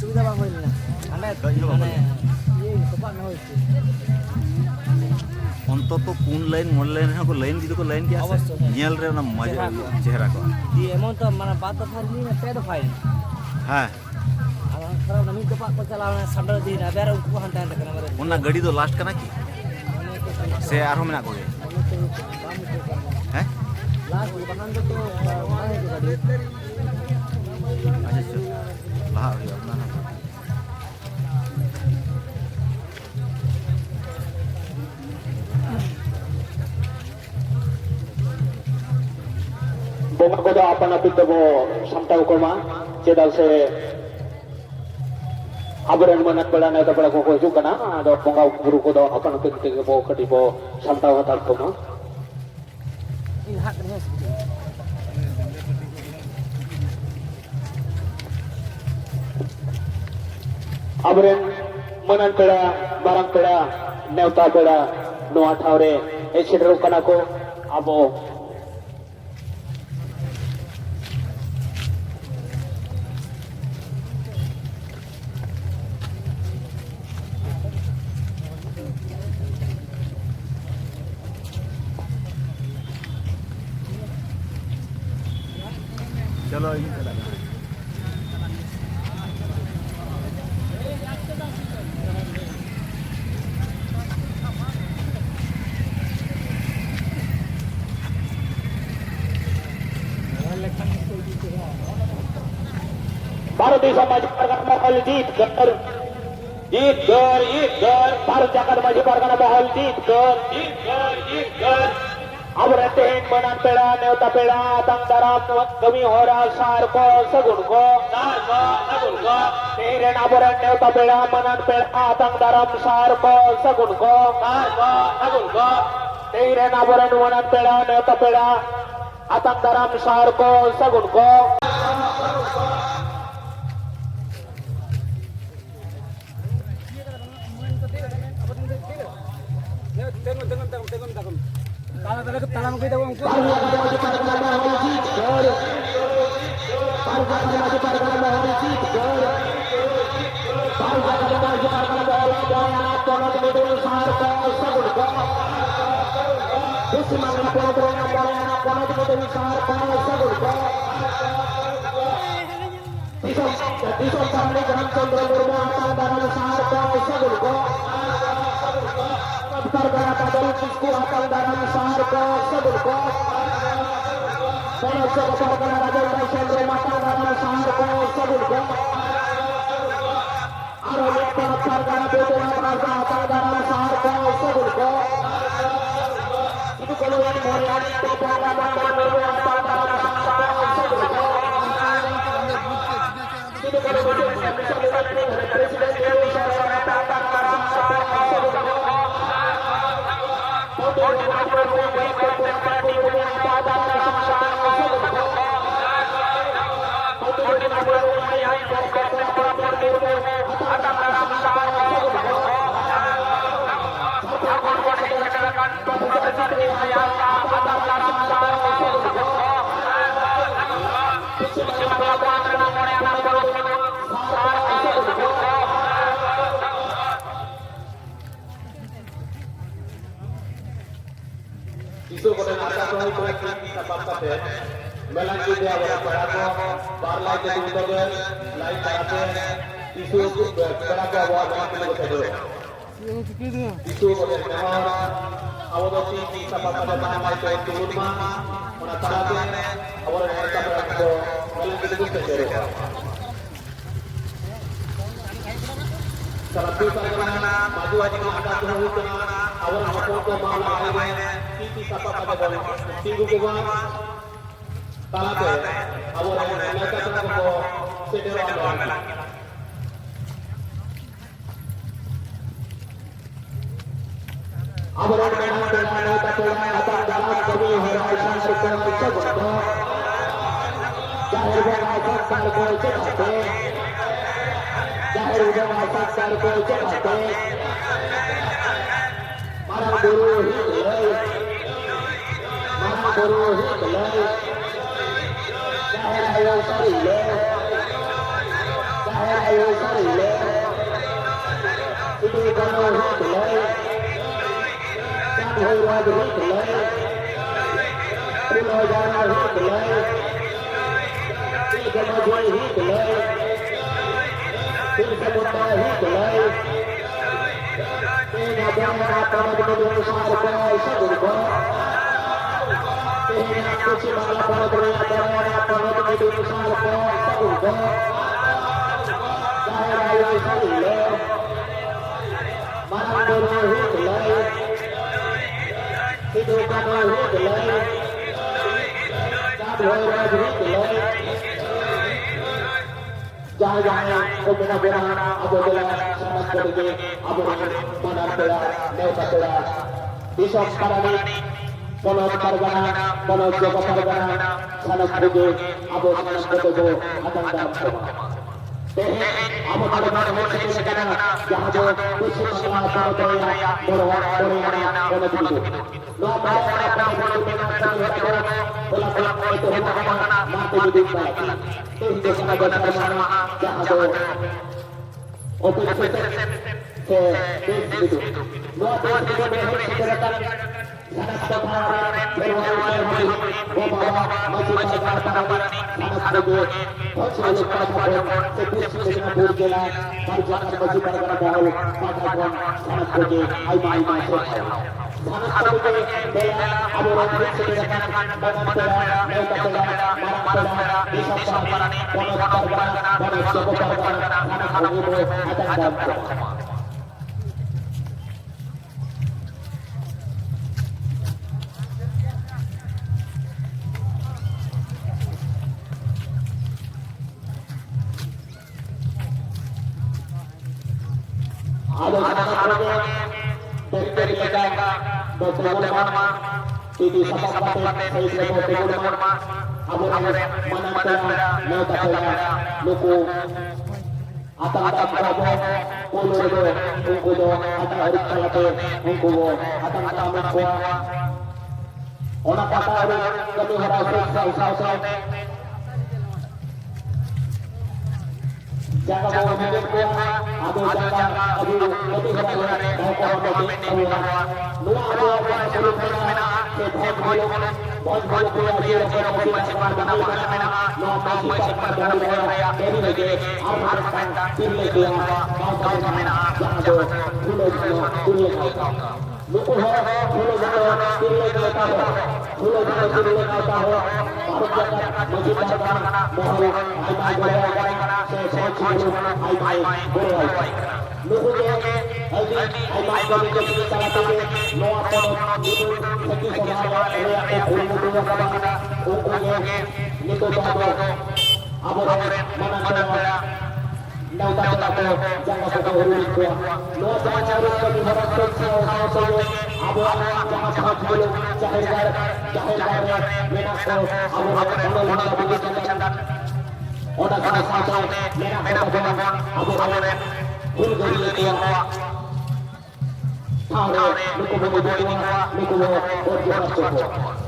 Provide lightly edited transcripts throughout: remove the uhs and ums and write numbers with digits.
সুবিধা bang হইল না মানে এই সপান হইছে অন্তত কোন লাইন মোর লাইন হকো লাইন যদি কো লাইন কি আছে নিয়াল রে না মজা চেহারা কো দি এমন তো মানে বাত তো ফাইল না পেড ফাইল হ্যাঁ अब खराब नमी तो पाक चलावना संडर दिन बेर उनको हंता हंता करना मारे ओना गाड़ी तो लास्ट कना की से आरो मेना कोगे हैं लास्ट बहान तो माने के गाड़ी अच्छा लाहा हो अपना बोमा को तो अपन अपित को समता को मा चेदाल से aburan manat bala na ta bala ko ko kana do ponga guru ko do apan ko te bo kati bo samta hatal ko ma in hak ne aburan manan peda barang peda neuta peda no athawre e chidro kana ko abo चलो इन चला भारतीय समाज परगना महल जीत कर भारत जाकर माझी परगना महल जीत कर अब रहते हैं मनान पेड़ा नेवता पेड़ा आतंक दराम कमी हो रहा सार को सगुन को तेरे नाबरन नेवता पेड़ा मनान पेड़ा आतंक दराम सार को सगुन को तेरे नाबरन मनान पेड़ा नेवता पेड़ा आतंक दराम सार को सगुन को talam kita bang Pergana padal kisku akan dalam sahar ko sabul ko Kono sa pergana radal da sendre matang dalam sahar ko sabul ko Aro lekta pergana beto na raja akan dalam sahar ko sabul ko Itu keluar moriani to pergana beto akan dalam sahar ko sabul ko Itu keluar presiden Indonesia akan dalam sahar ko sabul ko Isu kota nasa ko ito ay kita papate melanjut dia berapa ko barlai ke tuntugan lain karate isu berapa ko awak dengan kita sedih isu kota nasa awak tu kita papate mana mai to turun ma mana tarate awak mereka berapa ko melanjut kita sedih Saratu sarana maju aja ada tuh itu awal apa ko malah ini titi sapa pada bola tinggu ko talate awal mereka ko sedera awal mereka tak apa dalam kami harapan sekolah kita betul jahil bahasa sarko cepat Jahir udah masak sarko cepat Marang guru hitlay Jahir ayaw sarili Jahir ayaw Jangan benar-benar apabila sangat pergi apabila mana pula mereka pula bisa sekarang pono pargana pono jaga pargana sangat pergi apabila sangat pergi akan dapat abo pargana sekarang jangan kusi masalah pargana berwak pono begitu no pargana itu mati di dunia itu sangat bersama jangan open set ke itu luar biasa segerakan sangat terharu berwarna bawa masih sangat bagus selalu pada sepusi dengan bergela perjalanan masih pada dahulu pada sangat bagus ai masuk sangat bagus bela aburan segerakan dengan bela mereka bela bisa parani pargana siapa pargana sangat bagus akan dapat ada sangat bagus dari mereka bertemu titi sahabat saya sudah bertemu abu mana telah mereka telah luku atang prabowo ulu ungkudo atang harus kalate ungkudo atang tamu kuah orang kata harus kami harus usah jaga bawa mobil kuah abu jaga abu lebih hari mau kuah mobil kuah luar kuah sebelum mereka बहुत बहुत पूरा ये Modi masih pada no masih pada raya ini lagi और तीन लेके गांव का में जहां जो फूलों दुनिया का लोगों है फूलों जो तीन लेके आता है फूलों जो तीन लेके आता है भारत का मस्जिद का मोहल्ला आई बोलेगा से सोच आई बोलेगा लोगों के आई बात करने के लिए चलाते हैं नो अपन सकी समाज है फूल मुद्दों का ओके निको जाओ अब mana saya nau tak tahu jangan kau urus gua lo jangan urus kau harus kau saja abu jangan sangat dulu cahaya menak kau abu mana begitu jangan orang sangat sangat menak kau abu full gari itu tahu luku begitu luku orang cukup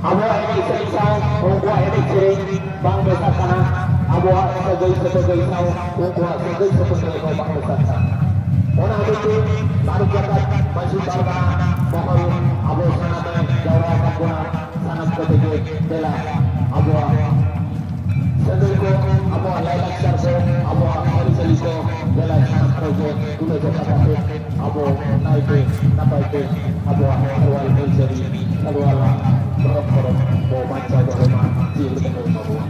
Abu ini selesai, orang ini sering bang besar sana. abuah sebagai tahu ukuran sebagai bangsa. Orang itu baru jagat masih barang mohon abu sangat jauh kapuna sangat ketinggi bela abuah sebagai abuah layak serse abuah hari seliko bela sangat kerja dulu jagat abu naik sampai abuah awal menjadi keluar berok mau baca doa cil ketemu abuah.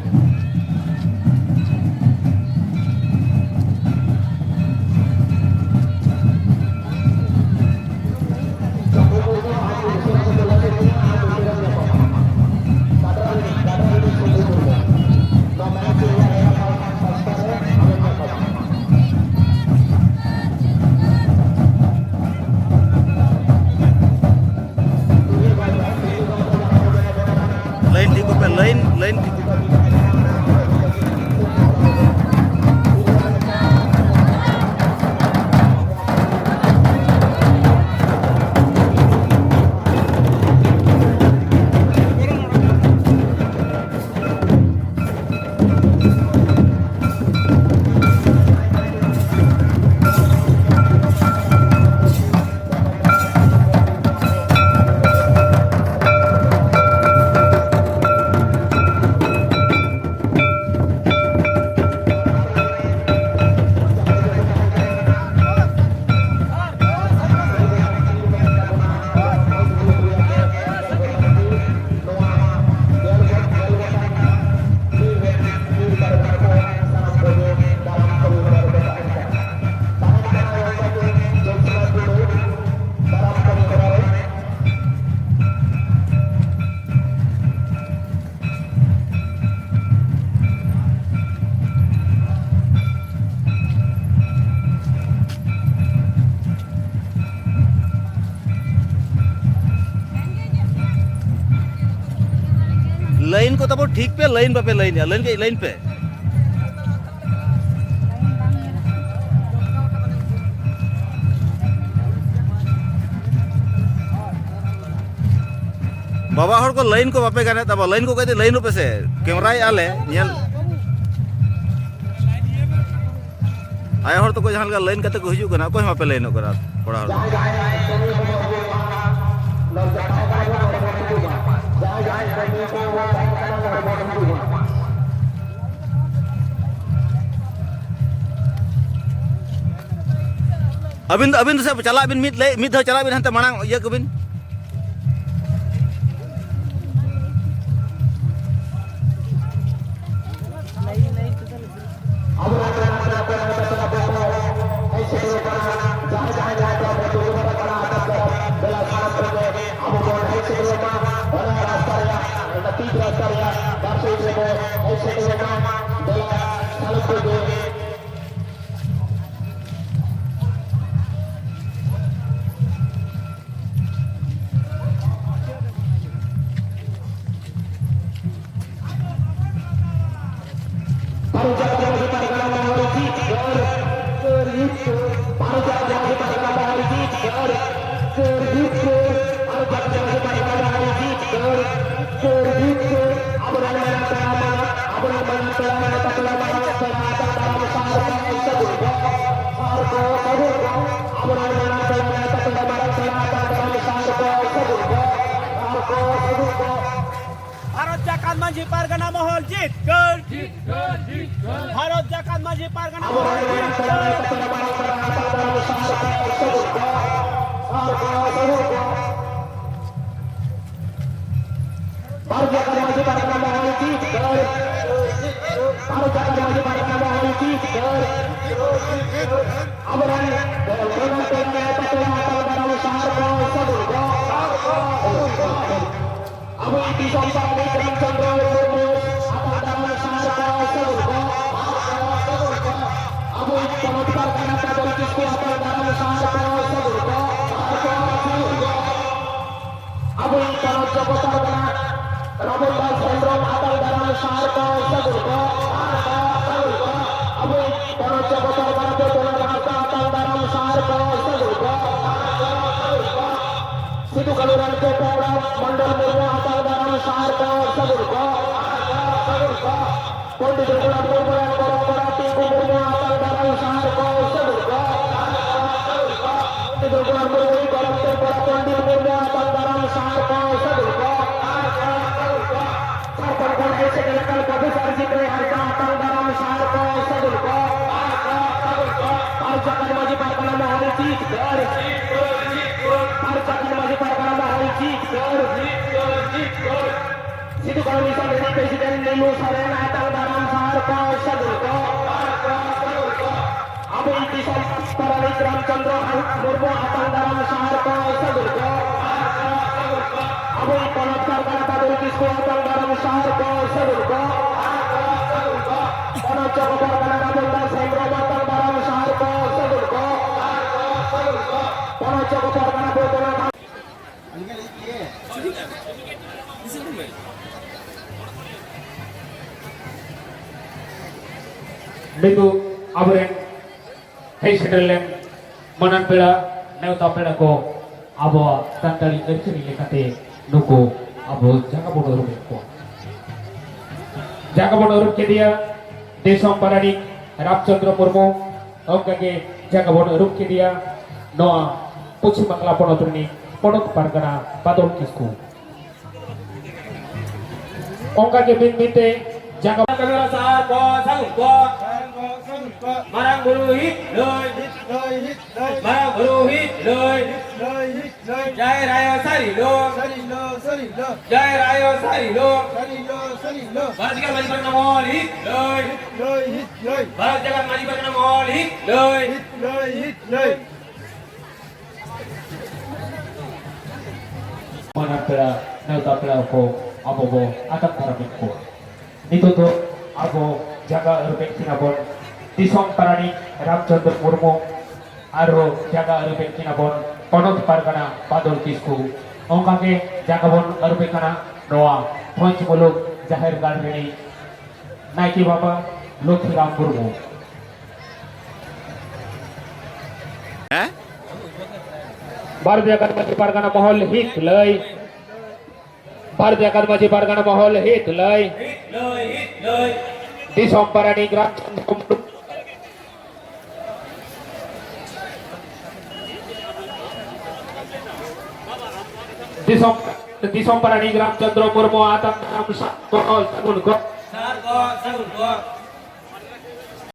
Lain di kopi lain di line को तब ठीक पे line पे line है line के line पे बाबा हर को line को बापे गाने तब लाइन को कहते लाइन पे से कैमरा आले नियल आया हर तो कोई जहां का लाइन कते को हिजू कना कोई बापे लाइन करा पड़ा अबिन अबिन से चला अबिन मिद चला अबिन हंते मांग ये कबिन भारत जाकात माझी पारगना मोहोल जीत भारत जाकात माझी पारगना मोहोल Situ Kaluran Kepala Mandal Murmu Atal Daram Sahar Kau Sabur Kau Pondok Kuala Lumpur Situ Kalau Misal dari Presiden Nilu Saren Atang Daram Saharko Sadurko Abu Intisal Paralik Ramchandra Murmu Atang Daram Saharko Sadurko Abu Ipanat Sarkana Padul Kisku Atang Daram Saharko Sadurko Panat Jogopar Kanada Bunda Sendro Atang Daram Saharko Sadurko Panat Jogopar Kanada Bunda Niku abren hei sedelem manan pela neuta pela ko abo tantali erchini lekate nuku abo jaga bodo rup ko jaga bodo rup ke dia desom parani Ramchandra Murmu ongkage jaga bodo rup ke dia noa Puchi Bangla Ponotuni Ponok Pargana Badol Kisku ongkage binbite jaga kamera saat ko sang ko marang guru hit loy marang guru hit loy jai rayo sari lo jai rayo sari lo bharat jagat maji pargana mall hit loy bharat jagat maji pargana mall hit loy manan pela neuta pela ko abo bo atak karabik ko itu tuh abo jaga rupek Cinabon Disom Parani Ramchandra Murmu Aro jaga rupek Cinabon Ponok Pargana Badol Kisku ongkake jaga bon rupek kana Noa Ponch Muluk Jahir Gardeni Naiki Baba Luthiram Murmu Bharatiya Kadmaji Pargana Mahol hit lay Bharatiya Kadmaji Pargana Mahol hit lay Disom Parani Ramchandra Murmu Disom Parani Ramchandra Murmu Atang Daram Saharko Sadurko